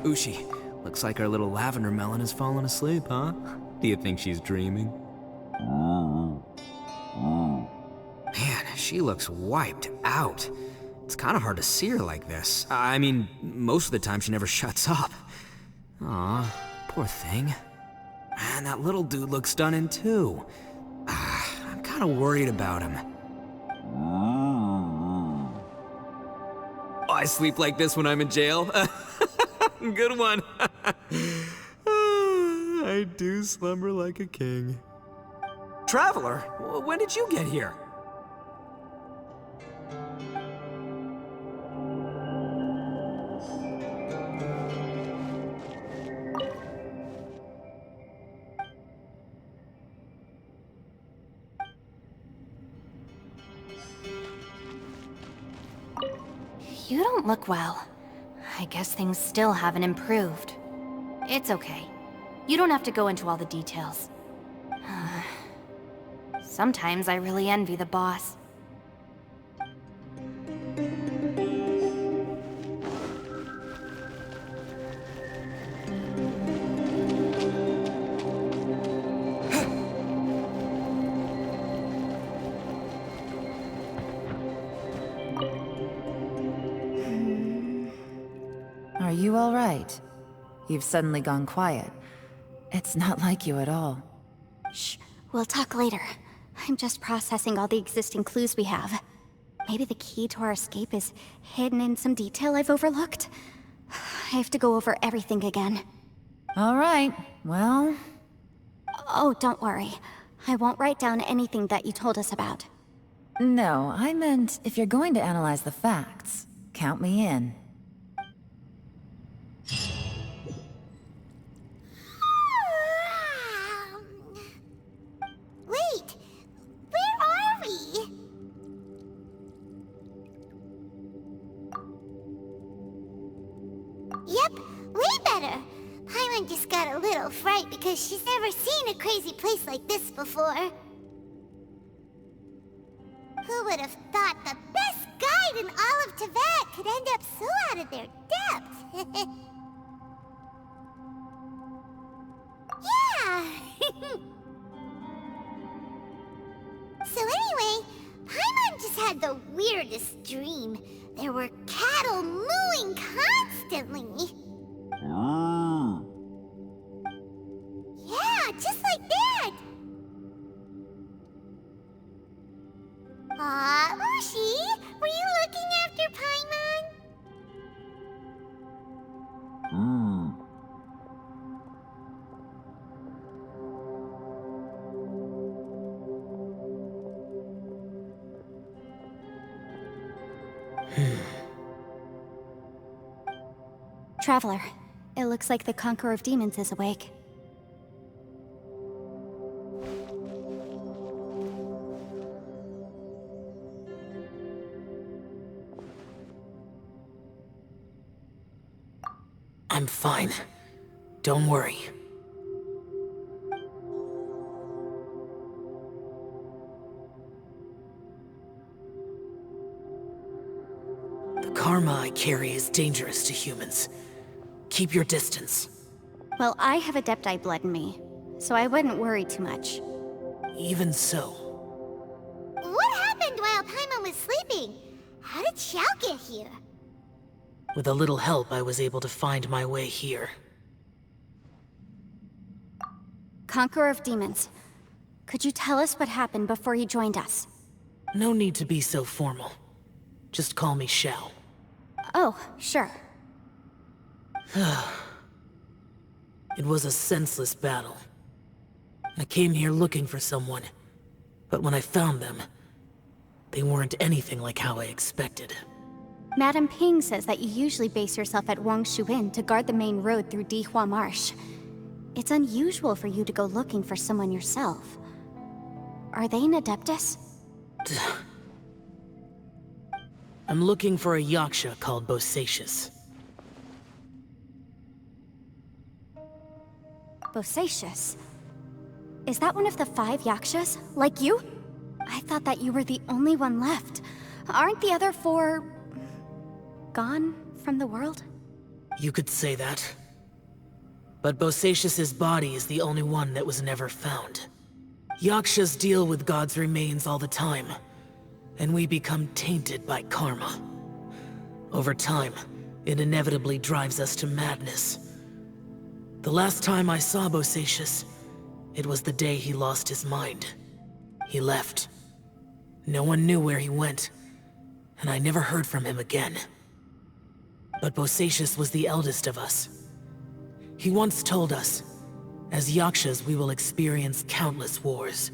Ushi, looks like our little lavender melon has fallen asleep, huh? Do you think she's dreaming? Man, she looks wiped out. It's kind of hard to see her like this. I mean, most of the time she never shuts up. Aw, poor thing. Man, that little dude looks stunning too. I'm kind of worried about him. Oh, I sleep like this when I'm in jail? Good one. I do slumber like a king. Traveler, when did you get here? You don't look well. I guess things still haven't improved. It's okay. You don't have to go into all the details. Sometimes I really envy the boss. Are you all right? You've suddenly gone quiet. It's not like you at all. Shh, we'll talk later. I'm just processing all the existing clues we have. Maybe the key to our escape is hidden in some detail I've overlooked. I have to go over everything again. All right, well... Oh, don't worry. I won't write down anything that you told us about. No, I meant if you're going to analyze the facts, count me in. Wait, where are we? Yep, way better. Paimon just got a little fright because she's never seen a crazy place like this before. Who would have thought the best guide in all of Tibet could end up so out of their depth? Yeah! So anyway, Paimon just had the weirdest dream. There were cattle mooing constantly. Yeah, just like that. Aw, Ushi, were you looking after Paimon? Traveler, it looks like the Conqueror of Demons is awake. I'm fine. Don't worry. The karma I carry is dangerous to humans. Keep your distance. Well, I have Adepti blood in me, so I wouldn't worry too much. Even so. What happened while Paimon was sleeping? How did Xiao get here? With a little help, I was able to find my way here. Conqueror of Demons, could you tell us what happened before you joined us? No need to be so formal. Just call me Xiao. Oh, sure. It was a senseless battle. I came here looking for someone, but when I found them, they weren't anything like how I expected. Madame Ping says that you usually base yourself at Wangshuin to guard the main road through Dihua Marsh. It's unusual for you to go looking for someone yourself. Are they an Adeptus? I'm looking for a Yaksha called Bosacius. Bosacius? Is that one of the 5 Yakshas? Like you? I thought that you were the only one left. Aren't the other 4... gone from the world? You could say that. But Bosacius's body is the only one that was never found. Yakshas deal with God's remains all the time, and we become tainted by karma. Over time, it inevitably drives us to madness. The last time I saw Bosacius, it was the day he lost his mind. He left. No one knew where he went, and I never heard from him again. But Bosacius was the eldest of us. He once told us, as Yakshas we will experience countless wars.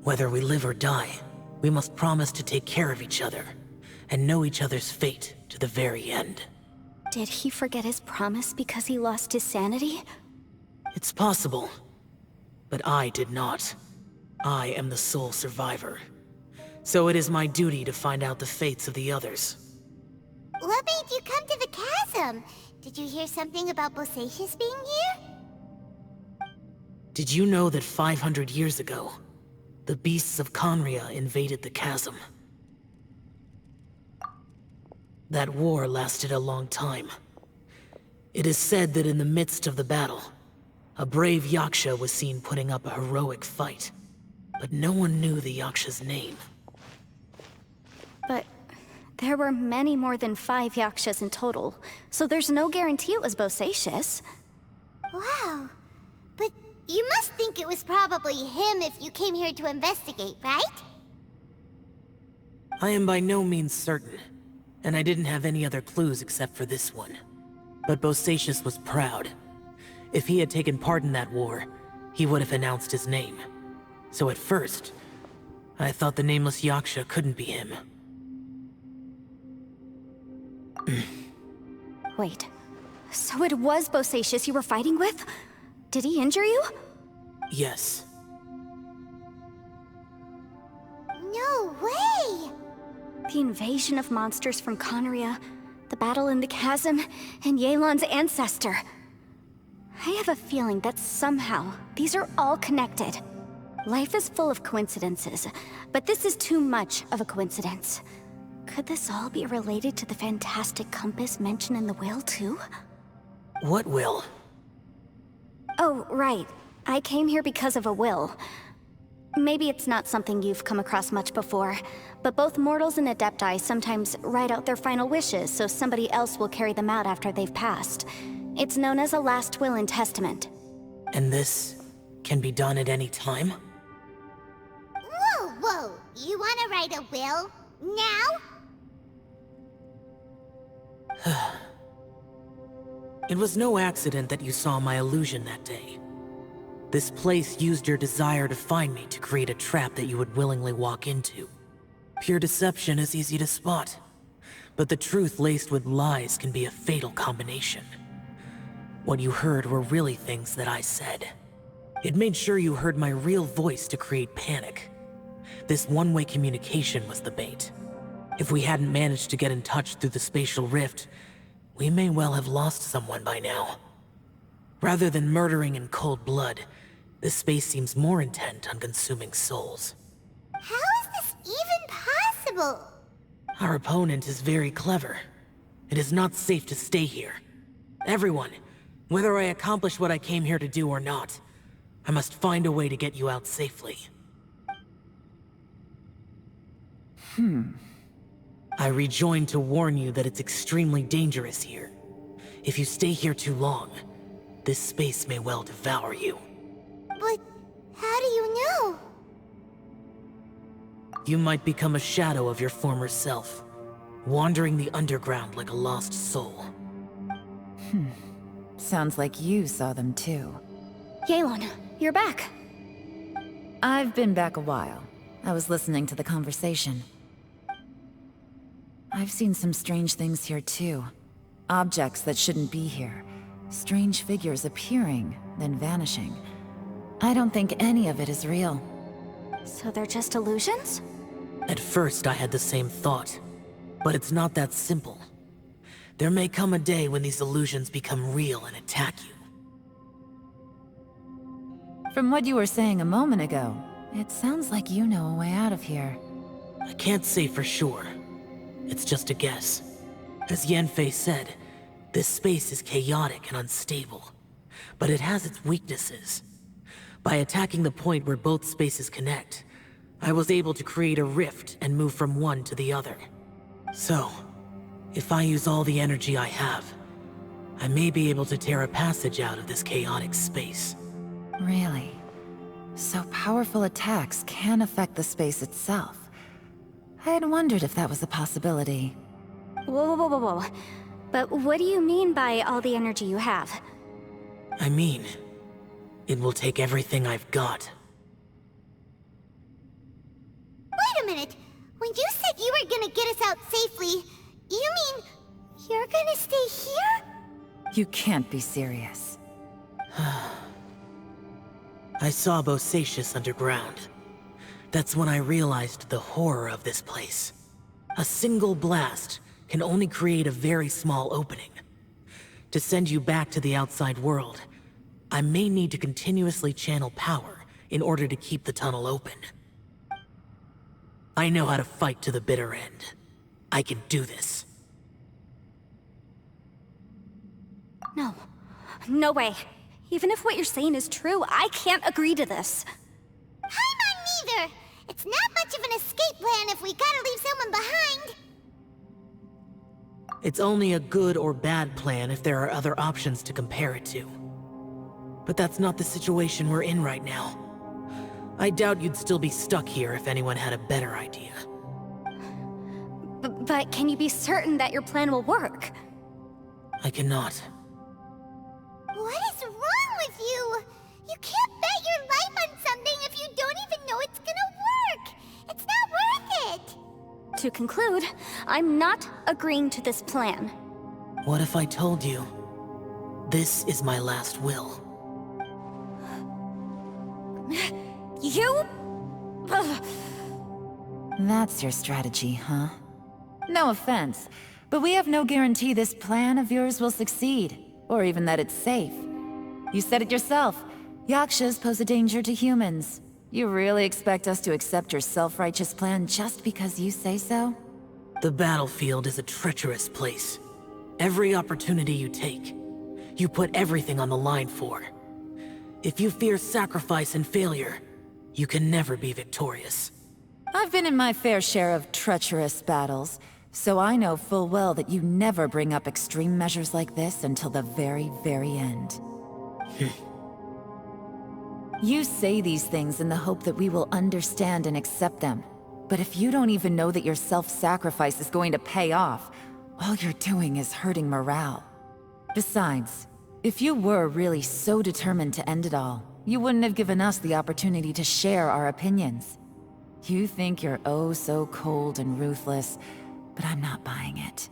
Whether we live or die, we must promise to take care of each other, and know each other's fate to the very end. Did he forget his promise because he lost his sanity? It's possible, but I did not. I am the sole survivor. So it is my duty to find out the fates of the others. What made you come to the chasm? Did you hear something about Bosacius being here? Did you know that 500 years ago, the beasts of Conria invaded the chasm? That war lasted a long time. It is said that in the midst of the battle, a brave Yaksha was seen putting up a heroic fight. But no one knew the Yaksha's name. But there were many more than 5 Yakshas in total, so there's no guarantee it was Bosacius. Wow. But you must think it was probably him if you came here to investigate, right? I am by no means certain, and I didn't have any other clues except for this one. But Bosacius was proud. If he had taken part in that war, he would have announced his name. So at first, I thought the nameless Yaksha couldn't be him. Wait, so it was Bosacius you were fighting with? Did he injure you? Yes. No way! The invasion of monsters from Conria, the battle in the chasm, and Yelan's ancestor. I have a feeling that somehow these are all connected. Life is full of coincidences, but this is too much of a coincidence. Could this all be related to the fantastic compass mentioned in the will, too? What will? Oh, right. I came here because of a will. Maybe it's not something you've come across much before, but both mortals and adepti sometimes write out their final wishes so somebody else will carry them out after they've passed. It's known as a last will and testament. And this can be done at any time? Whoa, whoa! You wanna write a will? Now? It was no accident that you saw my illusion that day. This place used your desire to find me to create a trap that you would willingly walk into. Pure deception is easy to spot, but the truth laced with lies can be a fatal combination. What you heard were really things that I said. It made sure you heard my real voice to create panic. This one-way communication was the bait. If we hadn't managed to get in touch through the spatial rift, we may well have lost someone by now. Rather than murdering in cold blood, this space seems more intent on consuming souls. How is this even possible? Our opponent is very clever. It is not safe to stay here. Everyone, whether I accomplish what I came here to do or not, I must find a way to get you out safely. I rejoined to warn you that it's extremely dangerous here. If you stay here too long, this space may well devour you. But how do you know? You might become a shadow of your former self, wandering the underground like a lost soul. Sounds like you saw them too. Yelan, you're back. I've been back a while. I was listening to the conversation. I've seen some strange things here too. Objects that shouldn't be here. Strange figures appearing, then vanishing. I don't think any of it is real. So they're just illusions? At first I had the same thought, but it's not that simple. There may come a day when these illusions become real and attack you. From what you were saying a moment ago, it sounds like you know a way out of here. I can't say for sure. It's just a guess. As Yanfei said, This space is chaotic and unstable, but it has its weaknesses. By attacking the point where both spaces connect, I was able to create a rift and move from one to the other. So, if I use all the energy I have, I may be able to tear a passage out of this chaotic space. Really? So powerful attacks can affect the space itself. I had wondered if that was a possibility. Whoa, whoa, whoa, whoa, whoa. But what do you mean by all the energy you have? I mean, it will take everything I've got. Wait a minute. When you said you were gonna get us out safely, you mean you're gonna stay here? You can't be serious. I saw Bosacius underground. That's when I realized the horror of this place. A single blast can only create a very small opening. To send you back to the outside world, I may need to continuously channel power in order to keep the tunnel open. I know how to fight to the bitter end. I can do this. No. No way. Even if what you're saying is true, I can't agree to this. I'm not neither. It's not much of an escape plan if we gotta leave someone behind. It's only a good or bad plan if there are other options to compare it to. But that's not the situation we're in right now. I doubt you'd still be stuck here if anyone had a better idea. But can you be certain that your plan will work? I cannot. What is wrong with you? You can't bet your life on something if you don't even know it's gonna work. It's not worth it. To conclude, I'm not agreeing to this plan. What if I told you, this is my last will? You? Ugh. That's your strategy, huh? No offense, but we have no guarantee this plan of yours will succeed, or even that it's safe. You said it yourself. Yakshas pose a danger to humans. You really expect us to accept your self-righteous plan just because you say so? The battlefield is a treacherous place. Every opportunity you take, you put everything on the line for. If you fear sacrifice and failure, you can never be victorious. I've been in my fair share of treacherous battles, so I know full well that you never bring up extreme measures like this until the very, very end. You say these things in the hope that we will understand and accept them. But if you don't even know that your self-sacrifice is going to pay off, all you're doing is hurting morale. Besides, if you were really so determined to end it all, you wouldn't have given us the opportunity to share our opinions. You think you're oh so cold and ruthless, but I'm not buying it.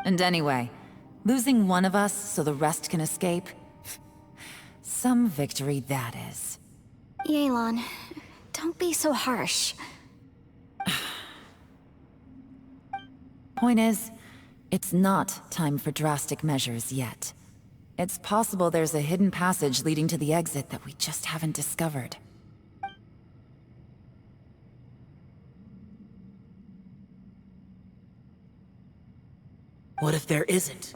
And anyway, losing one of us so the rest can escape? Some victory that is. Yelan, don't be so harsh. Point is, it's not time for drastic measures yet. It's possible there's a hidden passage leading to the exit that we just haven't discovered. What if there isn't?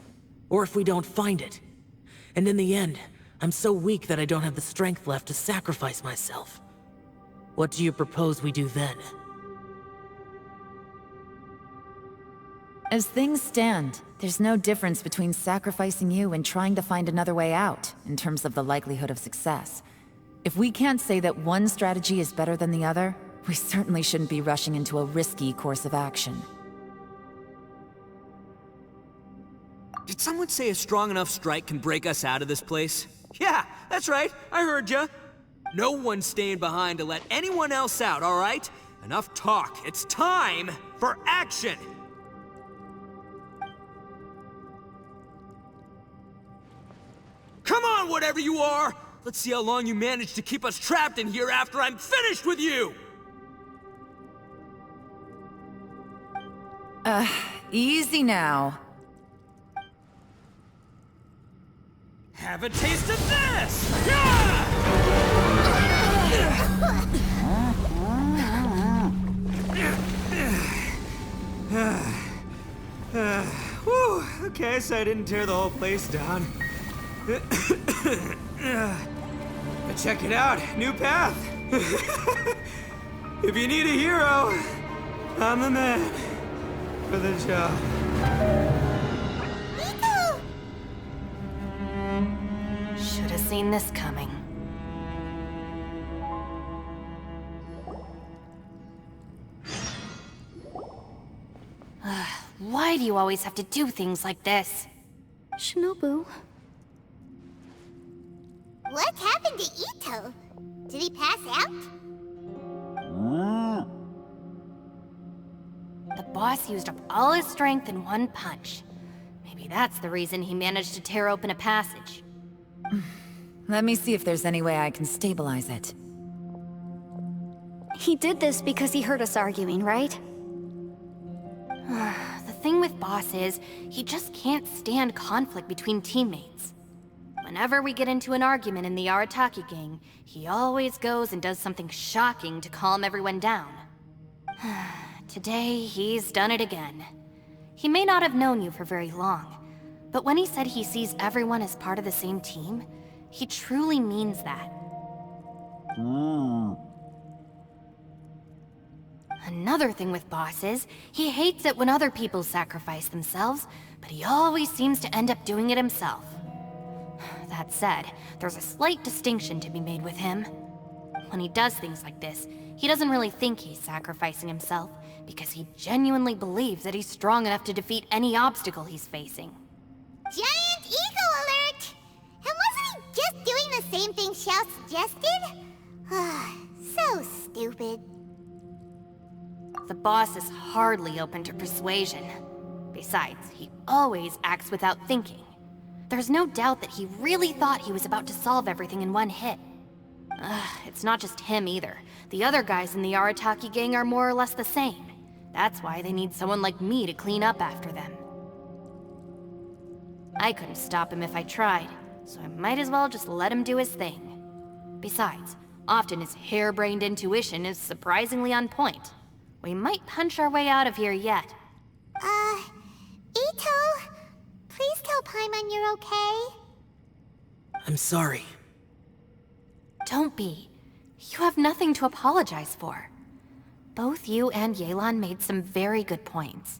Or if we don't find it? And in the end, I'm so weak that I don't have the strength left to sacrifice myself. What do you propose we do then? As things stand, there's no difference between sacrificing you and trying to find another way out, in terms of the likelihood of success. If we can't say that one strategy is better than the other, we certainly shouldn't be rushing into a risky course of action. Did someone say a strong enough strike can break us out of this place? Yeah, that's right. I heard ya. No one's staying behind to let anyone else out, all right? Enough talk. It's time for action! Come on, whatever you are! Let's see how long you manage to keep us trapped in here after I'm finished with you! Easy now. Have a taste of this! Yeah! Whew, okay, so I didn't tear the whole place down. But check it out, new path. If you need a hero, I'm the man for the job. Ito! Should have seen this coming. Why do you always have to do things like this? Shinobu, What happened to Ito? Did he pass out? The boss used up all his strength in one punch. Maybe that's the reason he managed to tear open a passage. Let me see if there's any way I can stabilize it. he did this because he heard us arguing, right? The thing with Boss is, he just can't stand conflict between teammates. Whenever we get into an argument in the Arataki gang, he always goes and does something shocking to calm everyone down. Today, he's done it again. He may not have known you for very long, but when he said he sees everyone as part of the same team, he truly means that. Another thing with Boss is, he hates it when other people sacrifice themselves, but he always seems to end up doing it himself. That said, there's a slight distinction to be made with him. When he does things like this, he doesn't really think he's sacrificing himself, because he genuinely believes that he's strong enough to defeat any obstacle he's facing. Giant ego alert! And wasn't he just doing the same thing Xiao suggested? So stupid. The boss is hardly open to persuasion. Besides, he always acts without thinking. There's no doubt that he really thought he was about to solve everything in one hit. It's not just him either. The other guys in the Arataki gang are more or less the same. That's why they need someone like me to clean up after them. I couldn't stop him if I tried, so I might as well just let him do his thing. Besides, often his harebrained intuition is surprisingly on point. We might punch our way out of here yet. Ito, please tell Paimon you're okay. I'm sorry. Don't be. You have nothing to apologize for. Both you and Yelan made some very good points.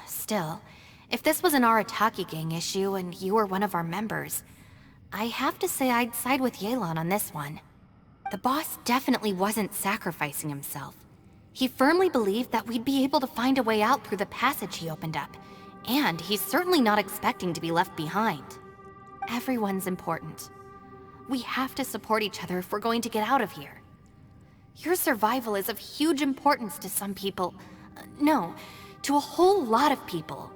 Still, if this was an Arataki gang issue and you were one of our members, I have to say I'd side with Yelan on this one. The boss definitely wasn't sacrificing himself. He firmly believed that we'd be able to find a way out through the passage he opened up, and he's certainly not expecting to be left behind. Everyone's important. We have to support each other if we're going to get out of here. Your survival is of huge importance to some people. No, to a whole lot of people.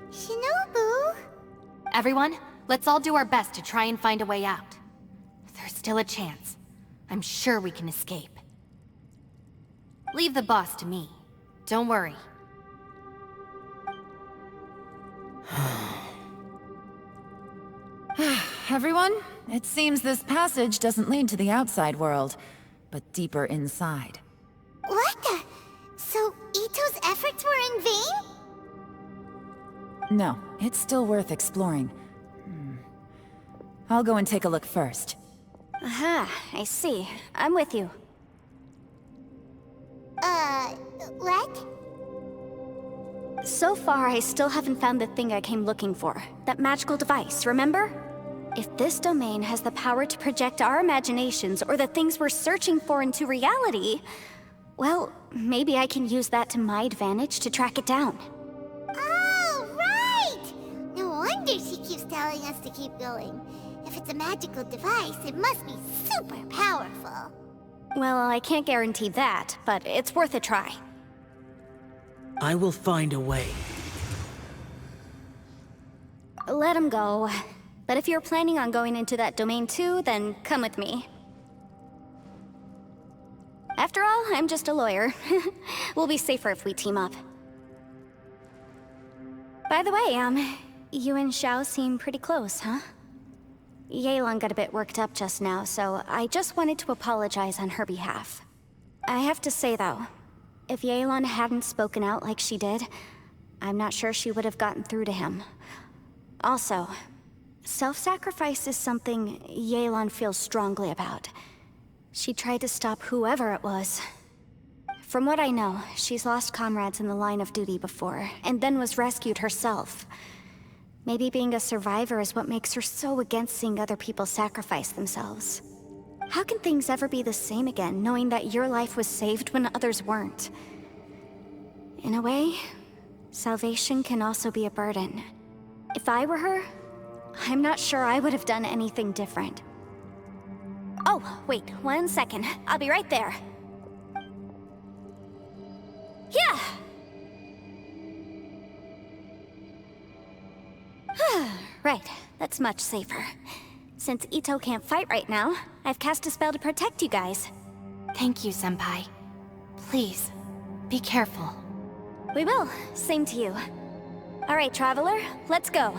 Shinobu? Everyone, let's all do our best to try and find a way out. There's still a chance. I'm sure we can escape. Leave the boss to me. Don't worry. Everyone, it seems this passage doesn't lead to the outside world, but deeper inside. What the? So Ito's efforts were in vain? No, it's still worth exploring. I'll go and take a look first. Aha, I see. I'm with you. What? So far, I still haven't found the thing I came looking for. That magical device, remember? If this domain has the power to project our imaginations or the things we're searching for into reality, well, maybe I can use that to my advantage to track it down. Oh, right! No wonder she keeps telling us to keep going. If it's a magical device, it must be super powerful. Well, I can't guarantee that, but it's worth a try. I will find a way. Let him go. But if you're planning on going into that domain too, then come with me. After all, I'm just a lawyer. We'll be safer if we team up. By the way, you and Xiao seem pretty close, huh? Yelan got a bit worked up just now, so I just wanted to apologize on her behalf. I have to say though, if Yelan hadn't spoken out like she did, I'm not sure she would have gotten through to him. Also, self-sacrifice is something Yelan feels strongly about. She tried to stop whoever it was. From what I know, she's lost comrades in the line of duty before, and then was rescued herself. Maybe being a survivor is what makes her so against seeing other people sacrifice themselves. How can things ever be the same again, knowing that your life was saved when others weren't? In a way, salvation can also be a burden. If I were her, I'm not sure I would have done anything different. Oh, wait, 1 second. I'll be right there. Yeah! Right, that's much safer. Since Ito can't fight right now, I've cast a spell to protect you guys. Thank you, Senpai. Please, be careful. We will. Same to you. All right, Traveler, let's go.